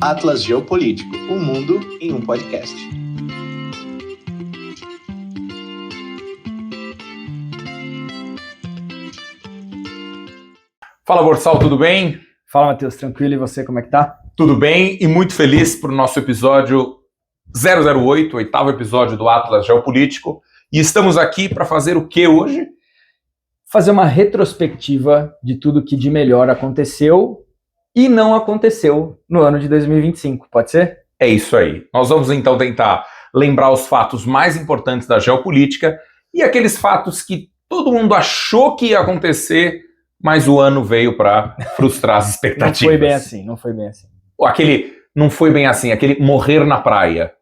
Atlas Geopolítico, o mundo em um podcast. Fala, Borsal, tudo bem? Fala, Matheus, tranquilo, e você, como é que tá? Tudo bem e muito feliz para o nosso episódio 008, oitavo episódio do Atlas Geopolítico. E estamos aqui para fazer o que hoje? Fazer uma retrospectiva de tudo que de melhor aconteceu e não aconteceu no ano de 2025, pode ser? É isso aí. Nós vamos então tentar lembrar os fatos mais importantes da geopolítica e aqueles fatos que todo mundo achou que ia acontecer, mas o ano veio para frustrar as expectativas. Não foi bem assim, não foi bem assim. Aquele não foi bem assim, aquele morrer na praia,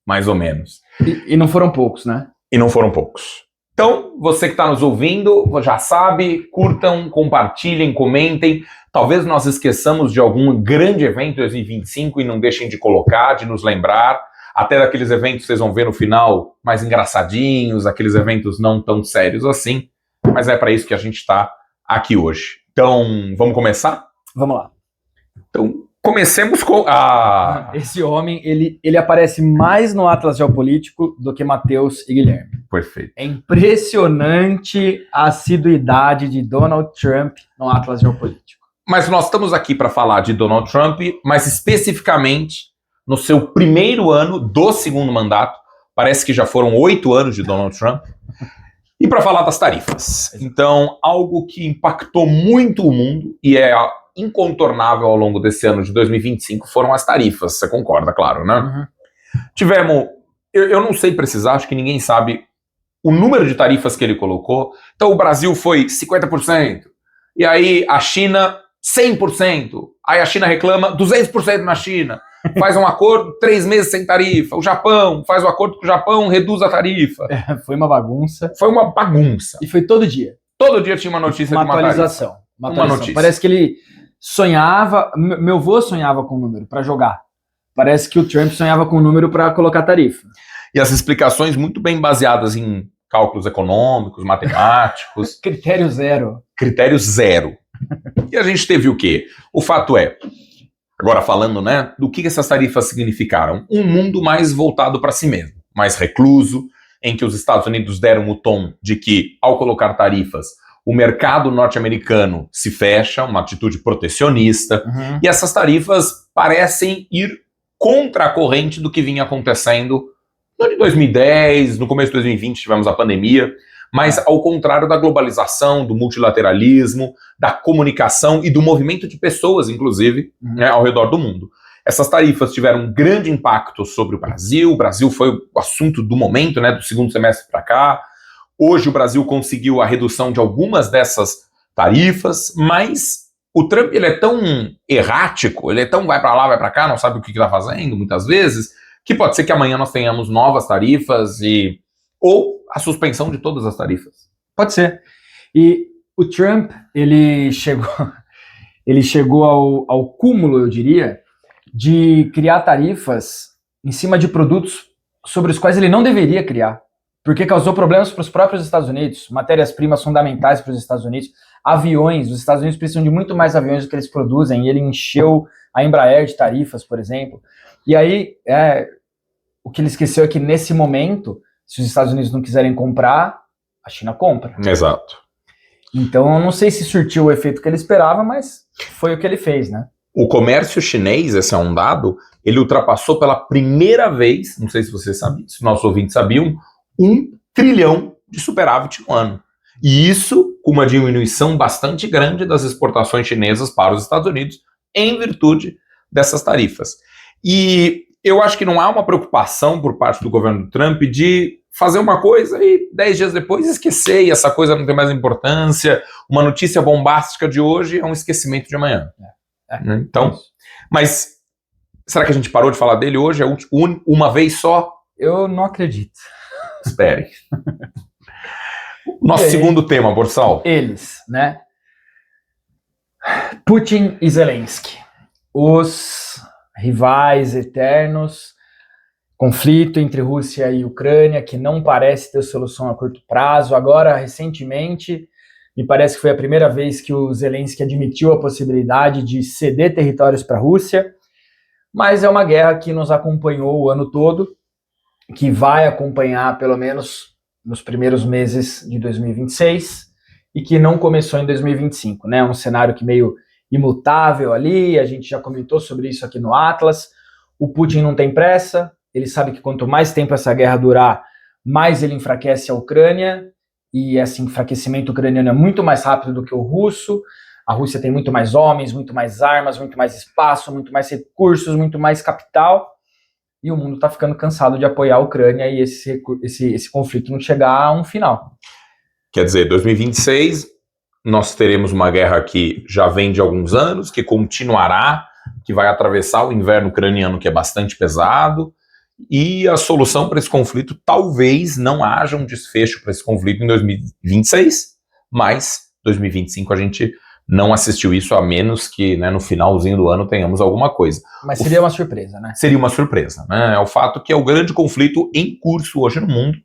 mais ou menos. E não foram poucos, né? E não foram poucos. Então, você que está nos ouvindo, já sabe, curtam, compartilhem, comentem. Talvez nós esqueçamos de algum grande evento de 2025 e não deixem de colocar, de nos lembrar. Até daqueles eventos que vocês vão ver no final mais engraçadinhos, aqueles eventos não tão sérios assim. Mas é para isso que a gente está aqui hoje. Então, vamos começar? Vamos lá. Então, comecemos com a... Esse homem, ele aparece mais no Atlas Geopolítico do que Matheus e Guilherme. Perfeito. É impressionante a assiduidade de Donald Trump no Atlas Geopolítico. Mas nós estamos aqui para falar de Donald Trump, mas especificamente no seu primeiro ano do segundo mandato. Parece que já foram 8 anos de Donald Trump. E para falar das tarifas. Então, algo que impactou muito o mundo e é incontornável ao longo desse ano de 2025 foram as tarifas. Você concorda, claro, né? Uhum. Tivemos, eu não sei precisar, acho que ninguém sabe o número de tarifas que ele colocou. Então, o Brasil foi 50%. E aí, a China, 100%. Aí a China reclama 200% na China. Faz um acordo, 3 meses sem tarifa. O Japão faz o acordo com o Japão, reduz a tarifa. Foi uma bagunça. Foi uma bagunça. E foi todo dia. Todo dia tinha uma notícia Uma de uma atualização. tarifa. Uma notícia. Parece que ele sonhava... Meu avô sonhava com o número para jogar. Parece que o Trump sonhava com o número para colocar tarifa. E as explicações muito bem baseadas em cálculos econômicos, matemáticos. Critério zero. Critério zero. E a gente teve o quê? O fato é, agora falando, né, do que essas tarifas significaram? Um mundo mais voltado para si mesmo, mais recluso, em que os Estados Unidos deram o tom de que, ao colocar tarifas, o mercado norte-americano se fecha, uma atitude protecionista, e essas tarifas parecem ir contra a corrente do que vinha acontecendo no ano de 2010, no começo de 2020 tivemos a pandemia, mas ao contrário da globalização, do multilateralismo, da comunicação e do movimento de pessoas, inclusive, né, ao redor do mundo. Essas tarifas tiveram um grande impacto sobre o Brasil foi o assunto do momento, né, do segundo semestre para cá. Hoje o Brasil conseguiu a redução de algumas dessas tarifas, mas o Trump ele é tão errático, ele é tão vai para lá, vai para cá, não sabe o que está fazendo muitas vezes, que pode ser que amanhã nós tenhamos novas tarifas ou a suspensão de todas as tarifas. Pode ser. E o Trump, ele chegou ao cúmulo, eu diria, de criar tarifas em cima de produtos sobre os quais ele não deveria criar, porque causou problemas para os próprios Estados Unidos, matérias-primas fundamentais para os Estados Unidos, aviões, os Estados Unidos precisam de muito mais aviões do que eles produzem, e ele encheu a Embraer de tarifas, por exemplo. E aí, o que ele esqueceu é que nesse momento, se os Estados Unidos não quiserem comprar, a China compra. Exato. Então, eu não sei se surtiu o efeito que ele esperava, mas foi o que ele fez, né? O comércio chinês, esse é um dado, ele ultrapassou pela primeira vez, não sei se você sabe, se nossos ouvintes sabiam, 1 trilhão de superávit no ano. E isso com uma diminuição bastante grande das exportações chinesas para os Estados Unidos, em virtude dessas tarifas. E eu acho que não há uma preocupação por parte do governo do Trump de fazer uma coisa e 10 dias depois esquecer, e essa coisa não tem mais importância. Uma notícia bombástica de hoje é um esquecimento de amanhã. Então, mas será que a gente parou de falar dele hoje? É uma vez só? Eu não acredito. Espere. Nosso segundo tema, Borsal. Eles, né? Putin e Zelensky. Os rivais eternos, conflito entre Rússia e Ucrânia, que não parece ter solução a curto prazo. Agora, recentemente, me parece que foi a primeira vez que o Zelensky admitiu a possibilidade de ceder territórios para a Rússia. mas é uma guerra que nos acompanhou o ano todo, que vai acompanhar pelo menos nos primeiros meses de 2026 e que não começou em 2025, né? Um cenário que meio imutável ali, a gente já comentou sobre isso aqui no Atlas. O Putin não tem pressa, ele sabe que quanto mais tempo essa guerra durar, mais ele enfraquece a Ucrânia, e esse enfraquecimento ucraniano é muito mais rápido do que o russo. A Rússia tem muito mais homens, muito mais armas, muito mais espaço, muito mais recursos, muito mais capital, e o mundo está ficando cansado de apoiar a Ucrânia e esse conflito não chegar a um final. Quer dizer, 2026, nós teremos uma guerra que já vem de alguns anos, que continuará, que vai atravessar o inverno ucraniano, que é bastante pesado, e a solução para esse conflito talvez não haja um desfecho para esse conflito em 2026, mas 2025 a gente não assistiu isso, a menos que, né, no finalzinho do ano tenhamos alguma coisa. Mas seria uma surpresa, né? Seria uma surpresa, né? É o fato que é o grande conflito em curso hoje no mundo,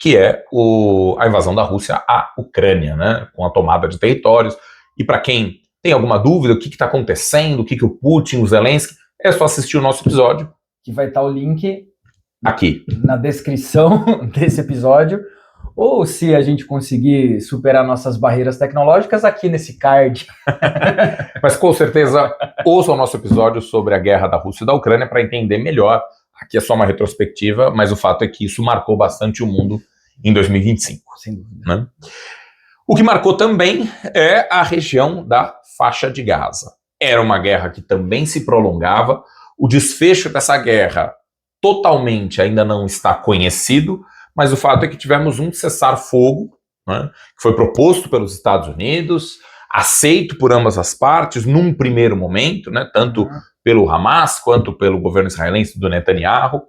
que é a invasão da Rússia à Ucrânia, né? Com a tomada de territórios. E para quem tem alguma dúvida, o que está acontecendo, o que o Putin, o Zelensky, é só assistir o nosso episódio. Que vai estar o link aqui na descrição desse episódio, ou se a gente conseguir superar nossas barreiras tecnológicas, aqui nesse card. Mas com certeza ouça o nosso episódio sobre a guerra da Rússia e da Ucrânia para entender melhor. Aqui é só uma retrospectiva, mas o fato é que isso marcou bastante o mundo em 2025. Sem dúvida. Né? O que marcou também é a região da faixa de Gaza. Era uma guerra que também se prolongava. O desfecho dessa guerra totalmente ainda não está conhecido, mas o fato é que tivemos um cessar-fogo, né, que foi proposto pelos Estados Unidos, aceito por ambas as partes num primeiro momento, né, tanto pelo Hamas quanto pelo governo israelense do Netanyahu,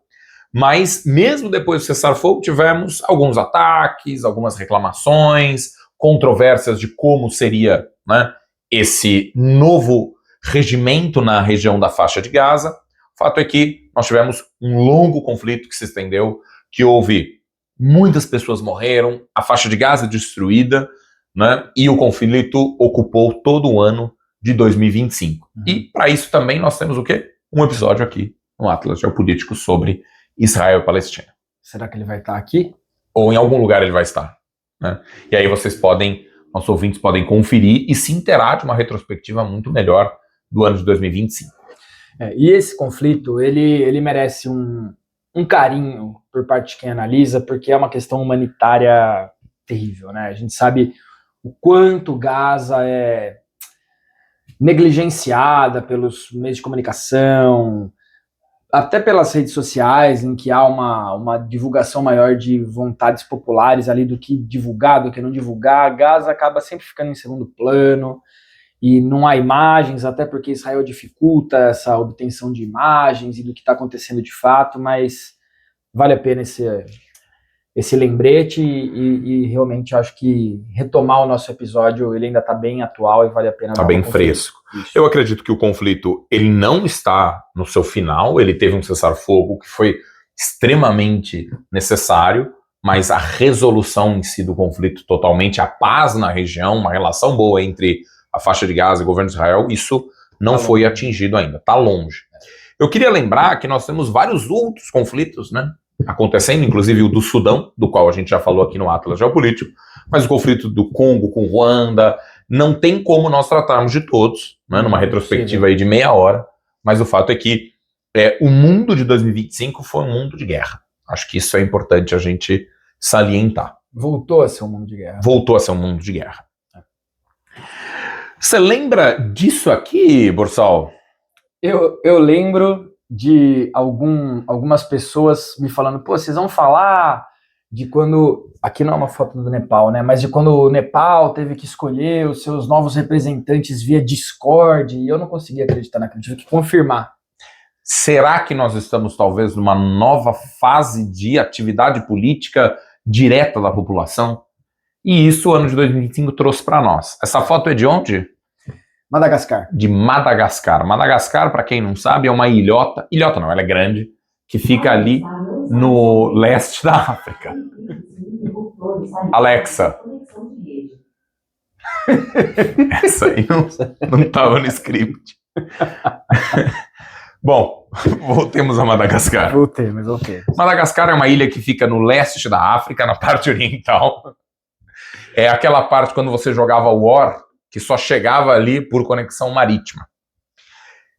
mas mesmo depois do cessar-fogo tivemos alguns ataques, algumas reclamações, controvérsias de como seria, né, esse novo regimento na região da faixa de Gaza. O fato é que nós tivemos um longo conflito que se estendeu, que houve muitas pessoas morreram, a faixa de Gaza destruída, né, e o conflito ocupou todo o ano de 2025. E para isso também nós temos o quê? Um episódio aqui no Atlas Geopolítico sobre Israel e Palestina. Será que ele vai estar aqui? Ou em algum lugar ele vai estar. Né? E aí nossos ouvintes podem conferir e se inteirar de uma retrospectiva muito melhor do ano de 2025. E esse conflito, ele merece um carinho por parte de quem analisa, porque é uma questão humanitária terrível, né? A gente sabe o quanto Gaza é negligenciada pelos meios de comunicação, até pelas redes sociais, em que há uma divulgação maior de vontades populares ali do que divulgar, do que não divulgar. Gaza acaba sempre ficando em segundo plano, e não há imagens, até porque Israel dificulta essa obtenção de imagens e do que está acontecendo de fato, mas vale a pena esse lembrete e realmente acho que retomar o nosso episódio, ele ainda está bem atual e vale a pena. Está bem fresco. Isso. Eu acredito que o conflito, ele não está no seu final, ele teve um cessar-fogo que foi extremamente necessário, mas a resolução em si do conflito totalmente, a paz na região, uma relação boa entre a faixa de Gaza e o governo de Israel, isso não foi atingido ainda, está longe. Eu queria lembrar que nós temos vários outros conflitos, né, acontecendo, inclusive o do Sudão, do qual a gente já falou aqui no Atlas Geopolítico, mas o conflito do Congo com Ruanda, não tem como nós tratarmos de todos, né, numa retrospectiva aí de meia hora, mas o fato é que o mundo de 2025 foi um mundo de guerra. Acho que isso é importante a gente salientar. Voltou a ser um mundo de guerra. Voltou a ser um mundo de guerra. Você lembra disso aqui, Borsal? Eu lembro de algumas pessoas me falando, pô, vocês vão falar de quando, aqui não é uma foto do Nepal, né, mas de quando o Nepal teve que escolher os seus novos representantes via Discord, e eu não consegui acreditar naquilo, tive que confirmar. Será que nós estamos talvez numa nova fase de atividade política direta da população? E isso o ano de 2025 trouxe para nós. Essa foto é de onde? Madagascar. De Madagascar. Madagascar, para quem não sabe, é uma ilhota. Ilhota não, ela é grande, que fica ali no leste da África. Alexa. Essa aí não estava no script. Bom, voltemos a Madagascar. Voltemos. Madagascar é uma ilha que fica no leste da África, na parte oriental. É aquela parte quando você jogava War, que só chegava ali por conexão marítima.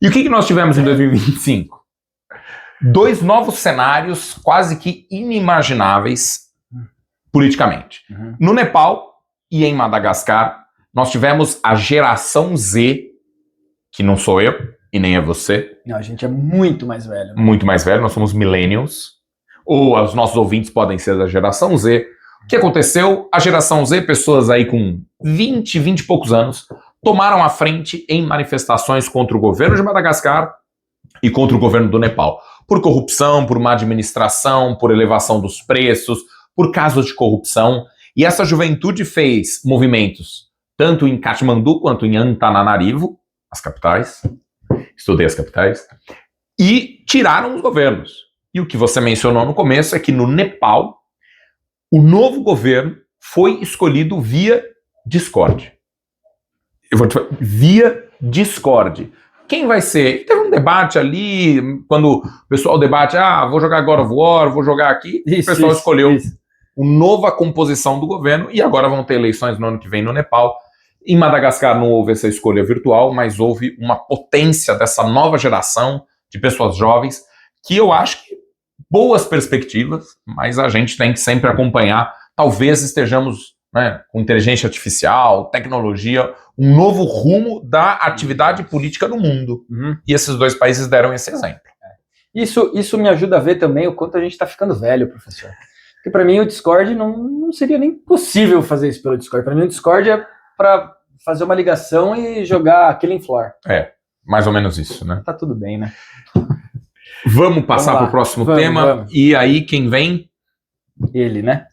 E o que nós tivemos em 2025? 2 novos cenários quase que inimagináveis politicamente. No Nepal e em Madagascar, nós tivemos a geração Z, que não sou eu e nem é você. Não, a gente é muito mais velho. Né? Muito mais velho, nós somos millennials. Ou os nossos ouvintes podem ser da geração Z. O que aconteceu? A geração Z, pessoas aí com 20 e poucos anos, tomaram a frente em manifestações contra o governo de Madagascar e contra o governo do Nepal. Por corrupção, por má administração, por elevação dos preços, por casos de corrupção. E essa juventude fez movimentos tanto em Katmandu quanto em Antananarivo, as capitais, estudei as capitais, e tiraram os governos. E o que você mencionou no começo é que no Nepal, o novo governo foi escolhido via Discord. Eu vou te falar, via Discord. Quem vai ser? Teve um debate ali, quando o pessoal debate, vou jogar God of War, vou jogar aqui, o pessoal escolheu uma nova composição do governo, e agora vão ter eleições no ano que vem no Nepal. Em Madagascar não houve essa escolha virtual, mas houve uma potência dessa nova geração de pessoas jovens, que eu acho que boas perspectivas, mas a gente tem que sempre acompanhar. Talvez estejamos, né, com inteligência artificial, tecnologia, um novo rumo da atividade política no mundo. E esses 2 países deram esse exemplo. Isso me ajuda a ver também o quanto a gente está ficando velho, professor. Porque para mim o Discord não seria nem possível fazer isso pelo Discord. Para mim o Discord é para fazer uma ligação e jogar Killing Floor. É, mais ou menos isso, né? Tá tudo bem, né? Vamos passar para o próximo tema. Vamos. E aí, quem vem? Ele, né?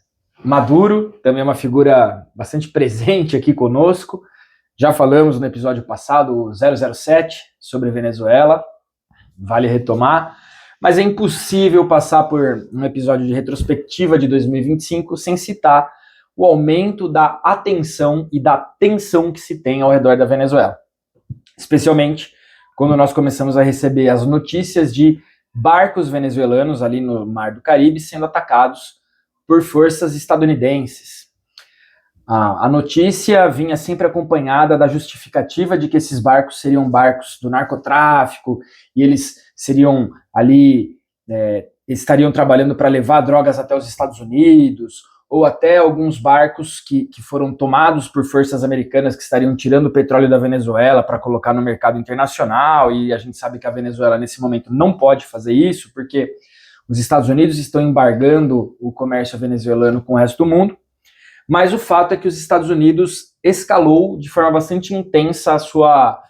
Maduro, também é uma figura bastante presente aqui conosco. Já falamos no episódio passado, 007, sobre Venezuela. Vale retomar. Mas é impossível passar por um episódio de retrospectiva de 2025 sem citar o aumento da atenção e da tensão que se tem ao redor da Venezuela. Especialmente quando nós começamos a receber as notícias de barcos venezuelanos ali no Mar do Caribe sendo atacados por forças estadunidenses. A notícia vinha sempre acompanhada da justificativa de que esses barcos seriam barcos do narcotráfico e eles seriam ali, estariam trabalhando para levar drogas até os Estados Unidos, ou até alguns barcos que foram tomados por forças americanas que estariam tirando o petróleo da Venezuela para colocar no mercado internacional, e a gente sabe que a Venezuela nesse momento não pode fazer isso, porque os Estados Unidos estão embargando o comércio venezuelano com o resto do mundo, mas o fato é que os Estados Unidos escalou de forma bastante intensa a sua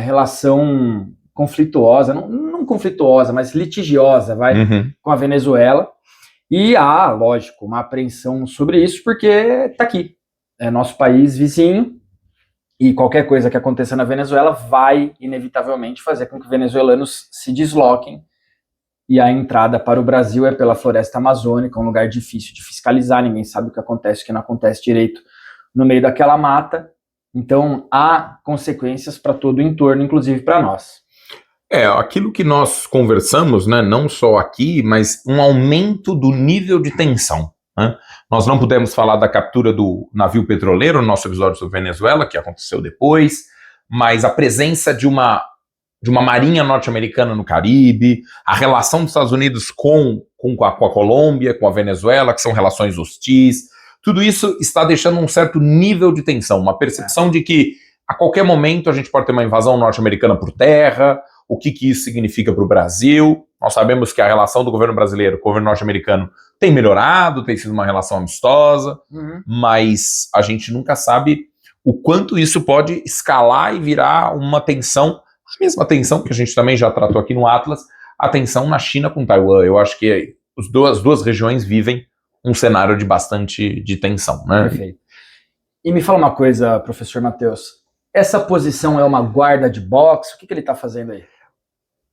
relação conflituosa, não conflituosa, mas litigiosa, com a Venezuela. E há, lógico, uma apreensão sobre isso, porque está aqui. É nosso país vizinho, e qualquer coisa que aconteça na Venezuela vai, inevitavelmente, fazer com que venezuelanos se desloquem. E a entrada para o Brasil é pela floresta amazônica, um lugar difícil de fiscalizar, ninguém sabe o que acontece, o que não acontece direito no meio daquela mata. Então, há consequências para todo o entorno, inclusive para nós. Aquilo que nós conversamos, né, não só aqui, mas um aumento do nível de tensão. Né? Nós não pudemos falar da captura do navio petroleiro no nosso episódio sobre Venezuela, que aconteceu depois, mas a presença de uma marinha norte-americana no Caribe, a relação dos Estados Unidos com a Colômbia, com a Venezuela, que são relações hostis, tudo isso está deixando um certo nível de tensão, uma percepção de que a qualquer momento a gente pode ter uma invasão norte-americana por terra. O que isso significa para o Brasil? Nós sabemos que a relação do governo brasileiro com o governo norte-americano tem melhorado, tem sido uma relação amistosa, mas a gente nunca sabe o quanto isso pode escalar e virar uma tensão, a mesma tensão que a gente também já tratou aqui no Atlas, a tensão na China com Taiwan. Eu acho que as duas regiões vivem um cenário de bastante de tensão, né? Perfeito. E me fala uma coisa, professor Matheus, essa posição é uma guarda de boxe? O que ele está fazendo aí?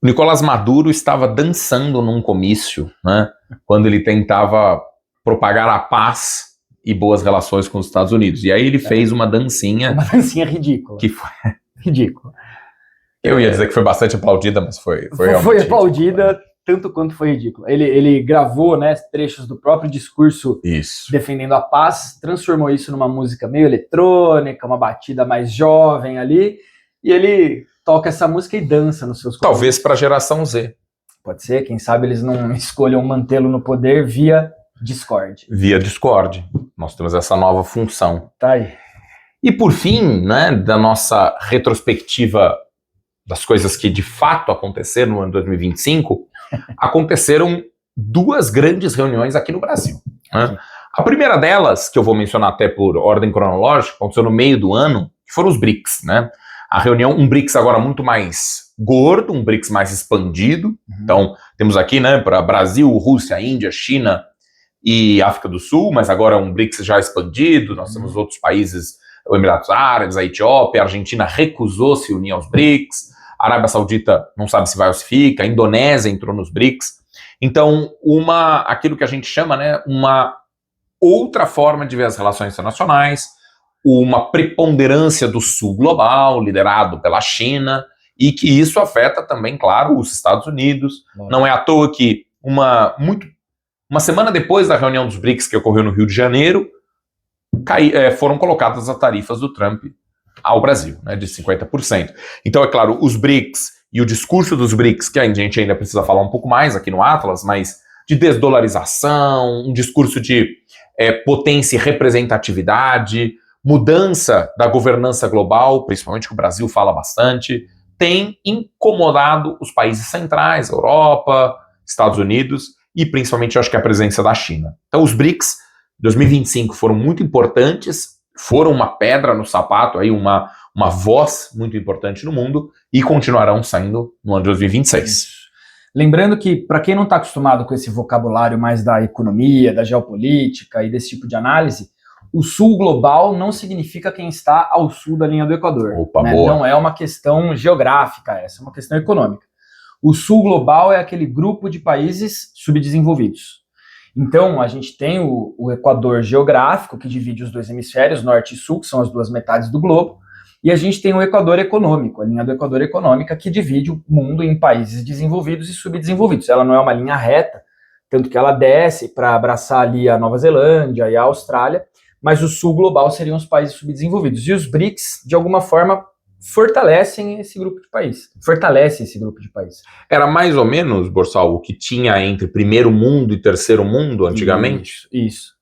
O Nicolás Maduro estava dançando num comício, né, quando ele tentava propagar a paz e boas relações com os Estados Unidos. E aí ele fez uma dancinha... Uma dancinha ridícula. Que foi... Ridícula. Eu ia dizer que foi bastante aplaudida, mas foi Foi aplaudida tanto quanto foi ridículo. Ele gravou, né, trechos do próprio discurso defendendo a paz, transformou isso numa música meio eletrônica, uma batida mais jovem ali, e ele toca essa música e dança nos seus concertos. Talvez para a geração Z. Pode ser, quem sabe eles não escolham mantê-lo no poder via Discord. Via Discord. Nós temos essa nova função. Tá aí. E por fim, né, da nossa retrospectiva das coisas que de fato aconteceram no ano 2025, aconteceram 2 grandes reuniões aqui no Brasil. Né? A primeira delas, que eu vou mencionar até por ordem cronológica, aconteceu no meio do ano, que foram os BRICS, né? A reunião, um BRICS agora muito mais gordo, um BRICS mais expandido. Então, temos aqui, né, para Brasil, Rússia, Índia, China e África do Sul, mas agora um BRICS já expandido. Nós temos outros países, os Emirados Árabes, a Etiópia, a Argentina recusou se unir aos BRICS, a Arábia Saudita não sabe se vai ou se fica, a Indonésia entrou nos BRICS. Então, aquilo que a gente chama, né, uma outra forma de ver as relações internacionais, uma preponderância do sul global, liderado pela China, e que isso afeta também, claro, os Estados Unidos. Não é à toa que uma semana depois da reunião dos BRICS, que ocorreu no Rio de Janeiro, foram colocadas as tarifas do Trump ao Brasil, né, de 50%. Então, é claro, os BRICS e o discurso dos BRICS, que a gente ainda precisa falar um pouco mais aqui no Atlas, mas de desdolarização, um discurso de potência e representatividade, mudança da governança global, principalmente que o Brasil fala bastante, tem incomodado os países centrais, Europa, Estados Unidos e principalmente, eu acho que a presença da China. Então, os BRICS 2025 foram muito importantes, foram uma pedra no sapato, aí uma voz muito importante no mundo e continuarão saindo no ano de 2026. Lembrando que, para quem não está acostumado com esse vocabulário mais da economia, da geopolítica e desse tipo de análise, o sul global não significa quem está ao sul da linha do Equador. Opa, né? boa. Não é uma questão geográfica, essa é uma questão econômica. O sul global é aquele grupo de países subdesenvolvidos. Então, a gente tem o Equador geográfico, que divide os 2 hemisférios, norte e sul, que são as 2 metades do globo, e a gente tem o Equador econômico, a linha do Equador econômica, que divide o mundo em países desenvolvidos e subdesenvolvidos. Ela não é uma linha reta, tanto que ela desce para abraçar ali a Nova Zelândia e a Austrália, mas o sul global seriam os países subdesenvolvidos. E os BRICS, de alguma forma, fortalecem esse grupo de países. Era mais ou menos, Borsal, o que tinha entre primeiro mundo e terceiro mundo antigamente? Isso.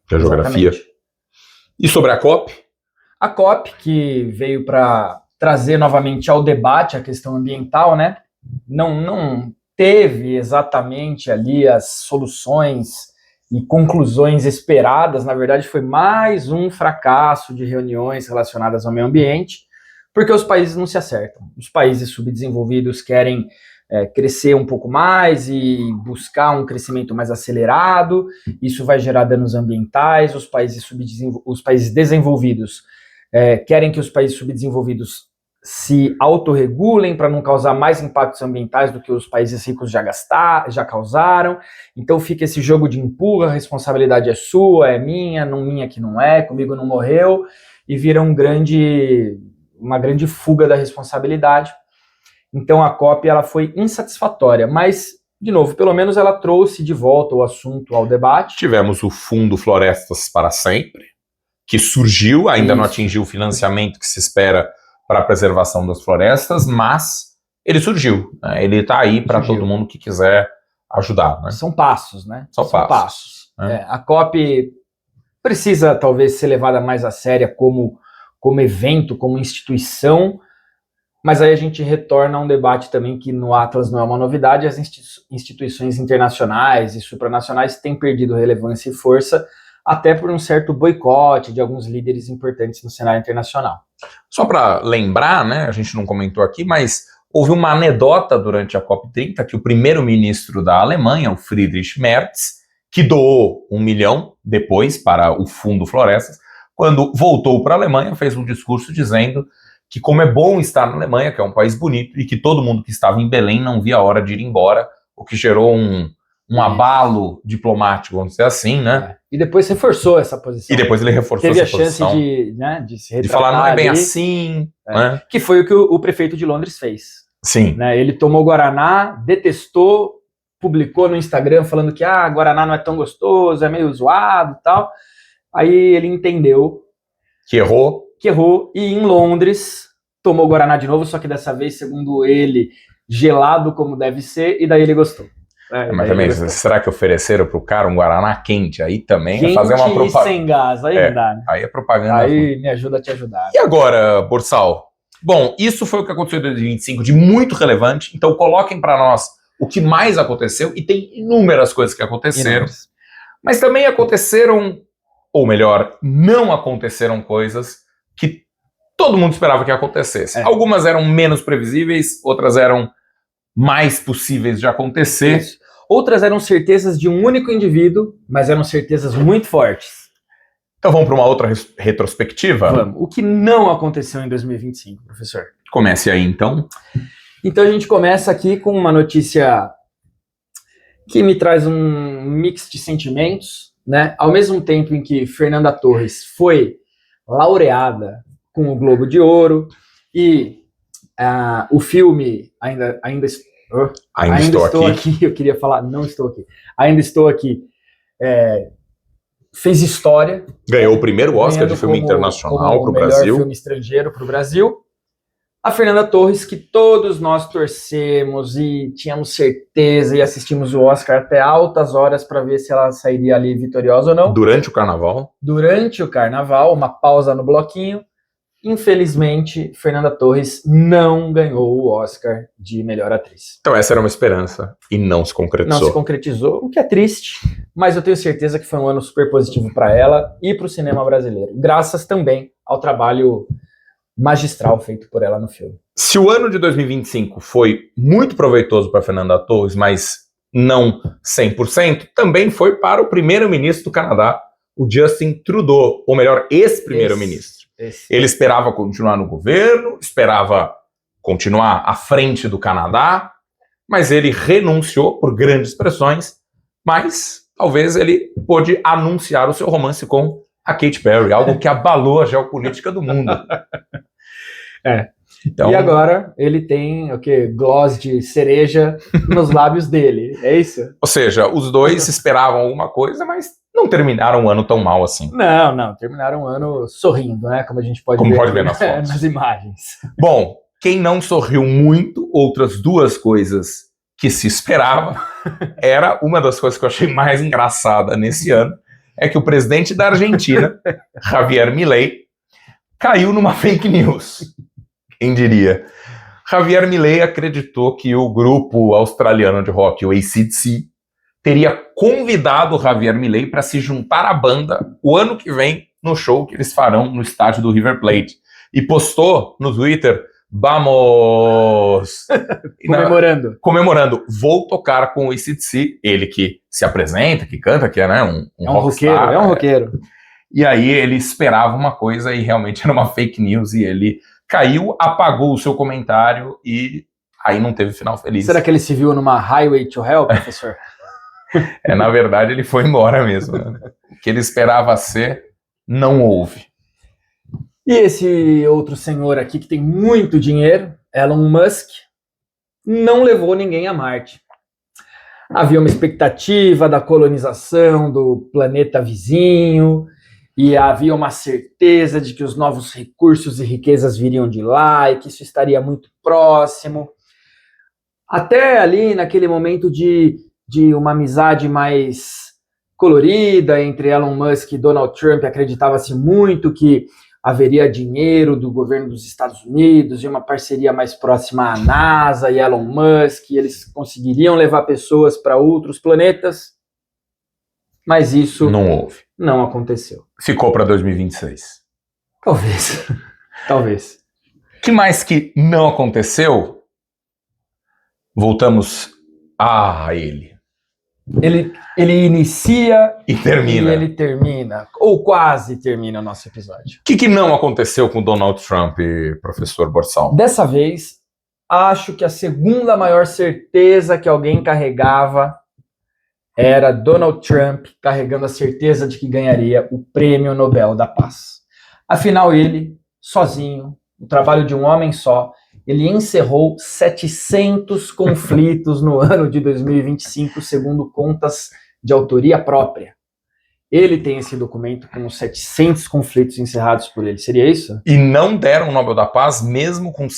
Que é a geografia. Exatamente. E sobre a COP? A COP, que veio para trazer novamente ao debate a questão ambiental, né? Não teve exatamente ali as soluções e conclusões esperadas. Na verdade, foi mais um fracasso de reuniões relacionadas ao meio ambiente, porque os países não se acertam. Os países subdesenvolvidos querem crescer um pouco mais e buscar um crescimento mais acelerado, isso vai gerar danos ambientais. Os países desenvolvidos querem que os países subdesenvolvidos se autorregulem para não causar mais impactos ambientais do que os países ricos já causaram. Então fica esse jogo de empurra, a responsabilidade é sua, é minha que não é, comigo não morreu, e vira uma grande fuga da responsabilidade. Então a COP ela foi insatisfatória, mas, de novo, pelo menos ela trouxe de volta o assunto ao debate. Tivemos o Fundo Florestas para Sempre, que surgiu, ainda não atingiu o financiamento que se espera para a preservação das florestas, mas ele surgiu, né? Ele está aí para todo mundo que quiser ajudar. Né? São passos, né? São passos. A COP precisa talvez ser levada mais a séria como evento, como instituição, mas aí a gente retorna a um debate também que no Atlas não é uma novidade. As instituições internacionais e supranacionais têm perdido relevância e força, até por um certo boicote de alguns líderes importantes no cenário internacional. Só para lembrar, né, a gente não comentou aqui, mas houve uma anedota durante a COP30 que o primeiro-ministro da Alemanha, o Friedrich Merz, que doou 1 milhão depois para o Fundo Florestas, quando voltou para a Alemanha, fez um discurso dizendo que como é bom estar na Alemanha, que é um país bonito, e que todo mundo que estava em Belém não via a hora de ir embora, o que gerou um abalo diplomático, vamos dizer assim, né? E depois reforçou essa posição. E depois ele reforçou Teve essa posição. Teve a chance de se retratar. De falar, não é bem ali, assim. Né? Que foi o que o prefeito de Londres fez. Sim. Né? Ele tomou Guaraná, detestou, publicou no Instagram falando que Guaraná não é tão gostoso, é meio zoado e tal. Aí ele entendeu que errou, e em Londres tomou Guaraná de novo, só que dessa vez, segundo ele, gelado como deve ser, e daí ele gostou. Mas também, será que ofereceram pro cara um Guaraná quente? Aí também quente é fazer uma propaganda. Sem gás, aí não dá, né? Aí é propaganda. Aí me ajuda a te ajudar. E agora, Borsal? Bom, isso foi o que aconteceu em 2025 de muito relevante, então coloquem para nós o que mais aconteceu, e tem inúmeras coisas que aconteceram, mas também aconteceram, ou melhor, não aconteceram coisas que todo mundo esperava que acontecesse. Algumas eram menos previsíveis, outras eram mais possíveis de acontecer. Isso. Outras eram certezas de um único indivíduo, mas eram certezas muito fortes. Então vamos para uma outra retrospectiva? Vamos. O que não aconteceu em 2025, professor? Comece aí, então. Então a gente começa aqui com uma notícia que me traz um mix de sentimentos, né? Ao mesmo tempo em que Fernanda Torres foi laureada com o Globo de Ouro e o filme ainda estou aqui. Eu queria falar, não estou aqui. Ainda estou aqui. Fez história. Ganhou o primeiro Oscar de filme internacional para o Brasil. Melhor filme estrangeiro para o Brasil. A Fernanda Torres, que todos nós torcemos e tínhamos certeza e assistimos o Oscar até altas horas para ver se ela sairia ali vitoriosa ou não. Durante o carnaval. Durante o carnaval, uma pausa no bloquinho. Infelizmente, Fernanda Torres não ganhou o Oscar de melhor atriz. Então essa era uma esperança e não se concretizou. Não se concretizou, o que é triste, mas eu tenho certeza que foi um ano super positivo para ela e para o cinema brasileiro. Graças também ao trabalho magistral feito por ela no filme. Se o ano de 2025 foi muito proveitoso para Fernanda Torres, mas não 100%, também foi para o primeiro-ministro do Canadá, o Justin Trudeau, ou melhor, ex-primeiro-ministro. Ele esperava continuar no governo, esperava continuar à frente do Canadá, mas ele renunciou por grandes pressões, mas talvez ele pôde anunciar o seu romance com a Katy Perry, algo que abalou a geopolítica do mundo. Então, e agora ele tem gloss de cereja nos lábios dele, é isso? Ou seja, os dois esperavam alguma coisa, mas não terminaram o ano tão mal assim. Não, terminaram o ano sorrindo, né? Como a gente pode ver nas fotos. Nas imagens. Bom, quem não sorriu muito, outras duas coisas que se esperava, era uma das coisas que eu achei mais engraçada nesse ano, é que o presidente da Argentina, Javier Milei, caiu numa fake news. Quem diria? Javier Milei acreditou que o grupo australiano de rock, o AC/DC, teria convidado o Javier Milei para se juntar à banda o ano que vem no show que eles farão no estádio do River Plate. E postou no Twitter, vamos! Comemorando. Vou tocar com o AC/DC, ele que se apresenta, que canta, que é um rockstar. É um roqueiro. E aí ele esperava uma coisa e realmente era uma fake news e ele caiu, apagou o seu comentário e aí não teve final feliz. Será que ele se viu numa Highway to Hell, professor? Na verdade, ele foi embora mesmo. Né? O que ele esperava ser, não houve. E esse outro senhor aqui, que tem muito dinheiro, Elon Musk, não levou ninguém a Marte. Havia uma expectativa da colonização do planeta vizinho, e havia uma certeza de que os novos recursos e riquezas viriam de lá, e que isso estaria muito próximo. Até ali, naquele momento de uma amizade mais colorida entre Elon Musk e Donald Trump, acreditava-se muito que haveria dinheiro do governo dos Estados Unidos e uma parceria mais próxima à NASA e Elon Musk, e eles conseguiriam levar pessoas para outros planetas, mas isso não aconteceu. Ficou para 2026. Talvez. O que mais que não aconteceu? Voltamos a ele. Ele inicia e termina. E ele termina, ou quase termina o nosso episódio. O que não aconteceu com Donald Trump, professor Borsal? Dessa vez, acho que a segunda maior certeza que alguém carregava era Donald Trump carregando a certeza de que ganharia o Prêmio Nobel da Paz. Afinal, ele, sozinho, o trabalho de um homem só, ele encerrou 700 conflitos no ano de 2025, segundo contas de autoria própria. Ele tem esse documento com 700 conflitos encerrados por ele. Seria isso? E não deram o Nobel da Paz, mesmo com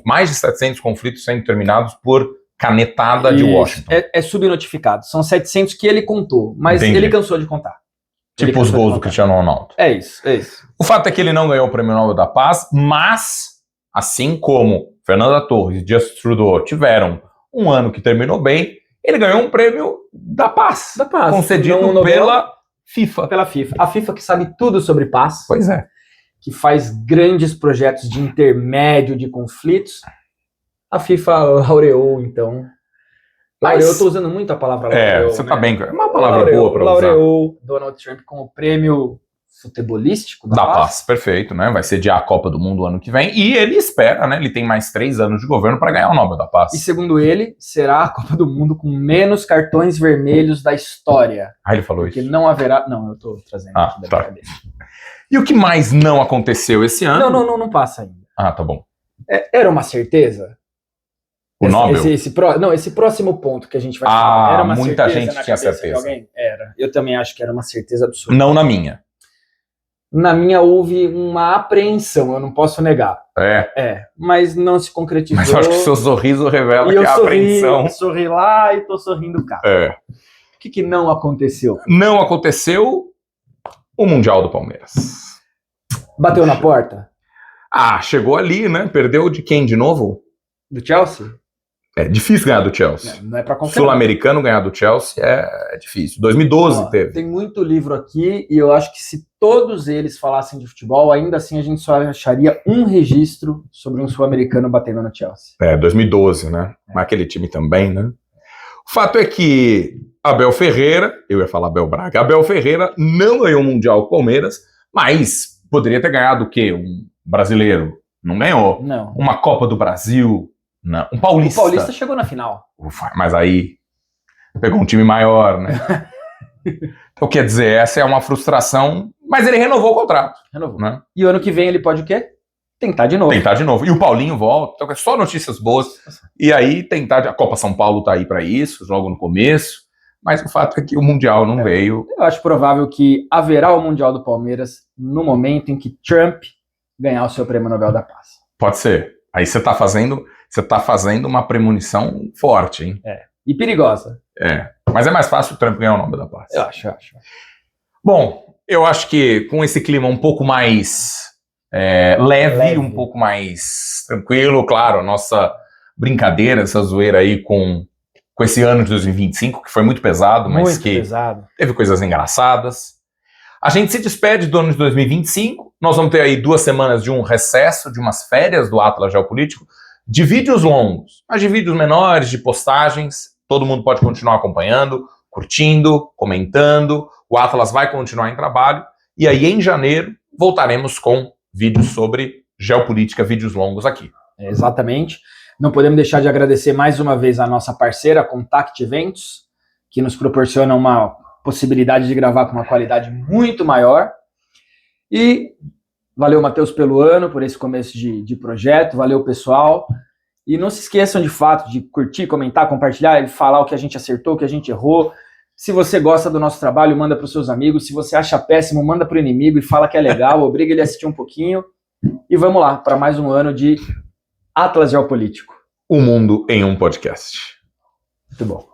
mais de 700 conflitos sendo terminados por canetada de Washington. É subnotificado. São 700 que ele contou, mas Entendi. ele cansou de contar. Tipo os gols do Cristiano Ronaldo. É isso. O fato é que ele não ganhou o Prêmio Nobel da Paz, mas, assim como Fernanda Torres e Justin Trudeau tiveram um ano que terminou bem, ele ganhou um Prêmio da Paz. Concedido pela FIFA. Pela FIFA. A FIFA que sabe tudo sobre paz. Pois é. Que faz grandes projetos de intermédio de conflitos. A FIFA laureou, então. Eu estou usando muito a palavra laureou. Você tá bem. É uma palavra boa para usar. Laureou Donald Trump com o prêmio futebolístico da paz. Perfeito, né? Vai sediar a Copa do Mundo ano que vem. E ele espera, né? Ele tem mais 3 anos de governo para ganhar o Nobel da Paz. E segundo ele, será a Copa do Mundo com menos cartões vermelhos da história. Ele falou porque isso? Não haverá... Não, eu tô trazendo aqui da minha cabeça. E o que mais não aconteceu esse ano? Não passa ainda. Tá bom. Era uma certeza? Nobel? Esse próximo ponto que a gente vai falar, era uma muita certeza gente tinha certeza. De alguém? Era. Eu também acho que era uma certeza absoluta. Não na minha. Na minha houve uma apreensão, eu não posso negar. Mas não se concretizou. Mas eu acho que seu sorriso revela que é a apreensão. Eu sorri lá e tô sorrindo cá. O que não aconteceu? Não aconteceu o Mundial do Palmeiras. Bateu na porta? Chegou ali, né? Perdeu de quem de novo? Do Chelsea? É difícil ganhar do Chelsea. Não é pra qualquer Sul-americano ganhar do Chelsea é difícil. 2012 teve. Tem muito livro aqui e eu acho que se todos eles falassem de futebol, ainda assim a gente só acharia um registro sobre um sul-americano batendo no Chelsea. 2012, né? Mas aquele time também, né? O fato é que Abel Ferreira, eu ia falar Abel Braga, Abel Ferreira não ganhou o Mundial com o Palmeiras, mas poderia ter ganhado o quê? Um brasileiro? Não ganhou. Não. Uma Copa do Brasil? Não. Um paulista. O Paulista chegou na final. Mas aí pegou um time maior, né? Então, quer dizer, essa é uma frustração, mas ele renovou o contrato. Renovou. Né? E o ano que vem ele pode o quê? Tentar de novo. E o Paulinho volta, então é só notícias boas. E aí tentar, a Copa São Paulo tá aí para isso, logo no começo, mas o fato é que o Mundial não veio. Eu acho provável que haverá o Mundial do Palmeiras no momento em que Trump ganhar o seu Prêmio Nobel da Paz. Pode ser. Aí você tá fazendo uma premonição forte, hein? E perigosa. Mas é mais fácil o Trump ganhar o Nobel da Paz. Eu acho. Bom, eu acho que com esse clima um pouco mais leve, um pouco mais tranquilo, claro, a nossa brincadeira, essa zoeira aí com esse ano de 2025, que foi muito pesado, mas teve coisas engraçadas. A gente se despede do ano de 2025, nós vamos ter aí 2 semanas de um recesso, de umas férias do Atlas Geopolítico, de vídeos longos, mas de vídeos menores, de postagens, todo mundo pode continuar acompanhando, curtindo, comentando, o Atlas vai continuar em trabalho, e aí em janeiro voltaremos com vídeos sobre geopolítica, vídeos longos aqui. Exatamente. Não podemos deixar de agradecer mais uma vez a nossa parceira, Contact Eventos, que nos proporciona uma possibilidade de gravar com uma qualidade muito maior. E valeu, Matheus, pelo ano, por esse começo de projeto, valeu, pessoal. E não se esqueçam, de fato, de curtir, comentar, compartilhar e falar o que a gente acertou, o que a gente errou. Se você gosta do nosso trabalho, manda para os seus amigos. Se você acha péssimo, manda para o inimigo e fala que é legal, obriga ele a assistir um pouquinho. E vamos lá, para mais um ano de Atlas Geopolítico. O mundo em um podcast. Muito bom.